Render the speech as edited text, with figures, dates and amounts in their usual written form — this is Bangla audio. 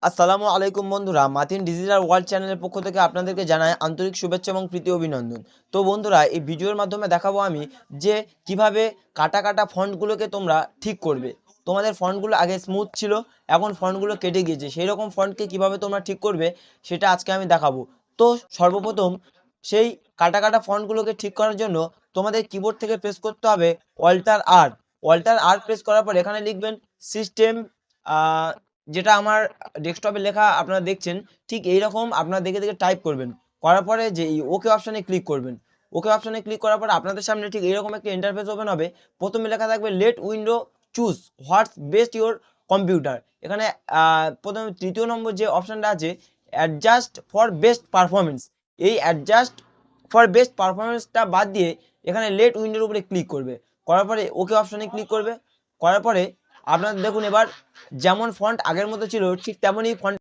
আসসালামু আলাইকুম বন্ধুরা, মাথিন ডিজিটাল ওয়ার্ল্ড চ্যানেলের পক্ষ থেকে আপনাদেরকে জানাই আন্তরিক শুভেচ্ছা এবং প্রীতি অভিনন্দন। তো বন্ধুরা, এই ভিডিওর মাধ্যমে দেখাবো আমি যে কিভাবে কাটা কাটা ফন্টগুলোকে তোমরা ঠিক করবে। তোমাদের ফন্টগুলো আগে স্মুথ ছিল, এখন ফন্টগুলো কেটে গিয়েছে, সেই রকম ফন্টকে কিভাবে তোমরা ঠিক করবে সেটা আজকে আমি দেখাবো। তো সর্বপ্রথম সেই কাটা কাটা ফন্টগুলোকে ঠিক করার জন্য তোমাদের কিবোর্ড থেকে প্রেস করতে হবে অল্টার আর প্রেস করার পর এখানে লিখবেন সিস্টেম, যেটা আমার ডেস্কটপে লেখা আপনারা দেখছেন, ঠিক এই রকম আপনারা দেখে দেখে টাইপ করবেন। করার পরে যে ওকে অপশানে ক্লিক করবেন। ওকে অপশানে ক্লিক করার পর আপনাদের সামনে ঠিক এইরকম একটা ইন্টারফেস ওপেন হবে। প্রথমে লেখা থাকবে let window choose what's best your computer. এখানে প্রথমে তৃতীয় নম্বর যে অপশানটা আছে অ্যাডজাস্ট ফর বেস্ট পারফরমেন্স, এই অ্যাডজাস্ট ফর বেস্ট পারফরমেন্সটা বাদ দিয়ে এখানে লেট উইন্ডোর উপরে ক্লিক করবে। করার পরে ওকে অপশানে ক্লিক করবে। করার পরে আপনারা দেখুন এবার যেমন ফন্ট আগের মতো ছিল ঠিক তেমনই ফন্ট